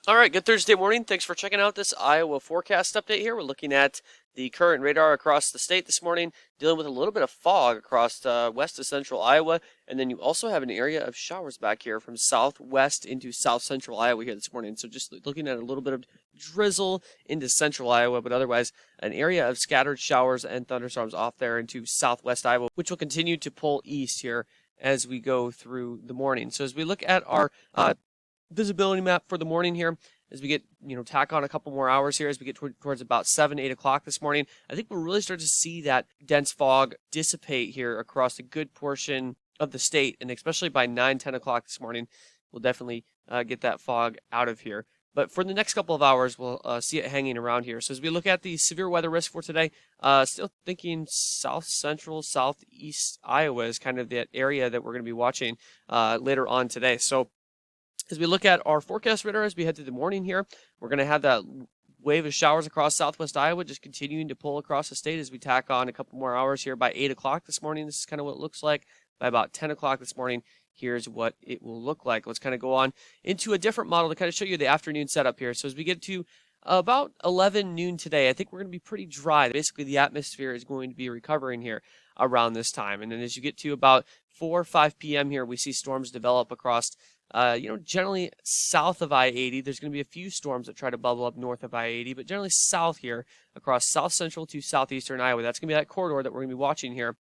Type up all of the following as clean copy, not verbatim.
All right, good Thursday morning. Thanks for checking out this Iowa forecast update here. We're looking at the current radar across the state this morning, dealing with a little bit of fog across west to central Iowa. And then you also have an area of showers back here from southwest into south central Iowa here this morning. So just looking at a little bit of drizzle into central Iowa, but otherwise an area of scattered showers and thunderstorms off there into southwest Iowa, which will continue to pull east here as we go through the morning. So as we look at our visibility map for the morning here, as we get, tack on a couple more hours here as we get towards about 7, 8 o'clock this morning, I think we'll really start to see that dense fog dissipate here across a good portion of the state. And especially by 9, 10 o'clock this morning, we'll definitely get that fog out of here. But for the next couple of hours, we'll see it hanging around here. So as we look at the severe weather risk for today, still thinking south central, southeast Iowa is kind of that area that we're going to be watching later on today. So as we look at our forecast radar as we head through the morning here, we're going to have that wave of showers across southwest Iowa just continuing to pull across the state as we tack on a couple more hours here by 8 o'clock this morning. This is kind of what it looks like. By about 10 o'clock this morning, here's what it will look like. Let's kind of go on into a different model to kind of show you the afternoon setup here. So as we get to about 11 noon today, I think we're going to be pretty dry. Basically, the atmosphere is going to be recovering here around this time. And then as you get to about 4 or 5 p.m. here, we see storms develop across generally south of I-80. There's going to be a few storms that try to bubble up north of I-80, but generally south here across south central to southeastern Iowa. That's going to be that corridor that we're going to be watching here,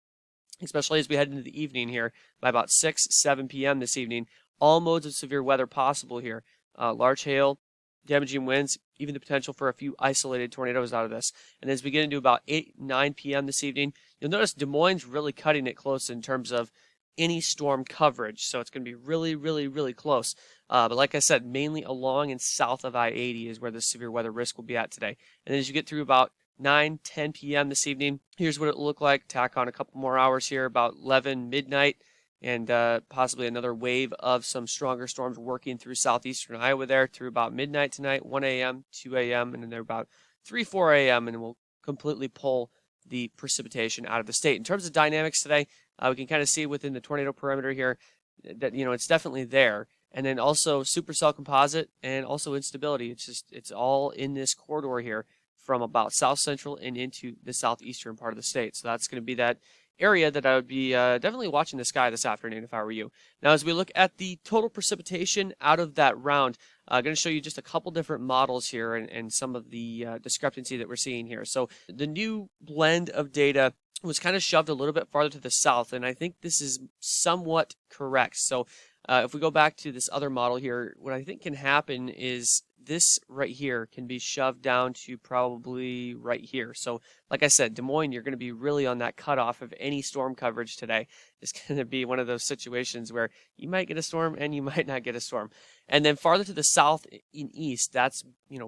especially as we head into the evening here by about 6, 7 p.m. this evening. All modes of severe weather possible here. Large hail, damaging winds, even the potential for a few isolated tornadoes out of this. And as we get into about 8, 9 p.m. this evening, you'll notice Des Moines really cutting it close in terms of any storm coverage. So it's going to be really, really, really close. But like I said, mainly along and south of I-80 is where the severe weather risk will be at today. And then as you get through about 9, 10 p.m. this evening, here's what it will look like. Tack on a couple more hours here, about 11 midnight, and possibly another wave of some stronger storms working through southeastern Iowa there through about midnight tonight, 1 a.m., 2 a.m., and then they're about 3, 4 a.m., and we'll completely pull the precipitation out of the state. In terms of dynamics today, we can kind of see within the tornado perimeter here that, it's definitely there. And then also supercell composite and also instability. It's all in this corridor here from about south central and into the southeastern part of the state. So that's going to be that area that I would be definitely watching the sky this afternoon if I were you. Now, as we look at the total precipitation out of that round, I'm going to show you just a couple different models here and some of the discrepancy that we're seeing here. So the new blend of data was kind of shoved a little bit farther to the south, and I think this is somewhat correct. So if we go back to this other model here, what I think can happen is this right here can be shoved down to probably right here. So like I said, Des Moines, you're going to be really on that cutoff of any storm coverage today. It's going to be one of those situations where you might get a storm and you might not get a storm. And then farther to the south and east, that's,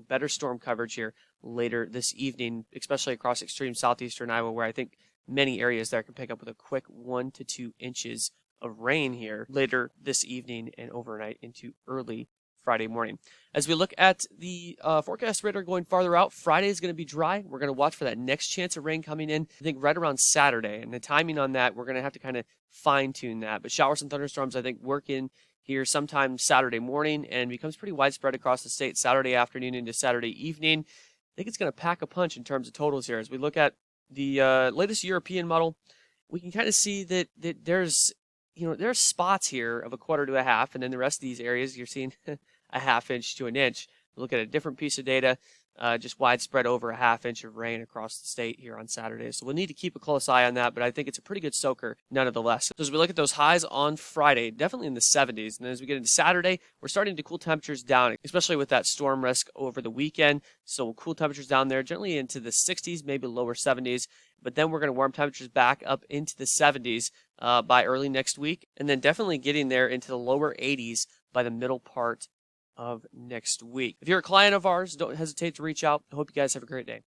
better storm coverage here later this evening, especially across extreme southeastern Iowa, where I think many areas there can pick up with a quick 1 to 2 inches of rain here later this evening and overnight into early Friday morning. As we look at the forecast radar going farther out, Friday is going to be dry. We're going to watch for that next chance of rain coming in, I think right around Saturday. And the timing on that, we're going to have to kind of fine tune that. But showers and thunderstorms, I think, work in here sometime Saturday morning and becomes pretty widespread across the state Saturday afternoon into Saturday evening. I think it's going to pack a punch in terms of totals here. As we look at the latest European model, we can kind of see that there's spots here of a quarter to a half, and then the rest of these areas you're seeing a half inch to an inch. Look at a different piece of data, just widespread over a half inch of rain across the state here on Saturday. So we'll need to keep a close eye on that, but I think it's a pretty good soaker nonetheless. So as we look at those highs on Friday, definitely in the 70s. And then as we get into Saturday, we're starting to cool temperatures down, especially with that storm risk over the weekend. So we'll cool temperatures down there generally into the 60s, maybe lower 70s. But then we're going to warm temperatures back up into the 70s by early next week. And then definitely getting there into the lower 80s by the middle part of next week. If you're a client of ours, don't hesitate to reach out. I hope you guys have a great day.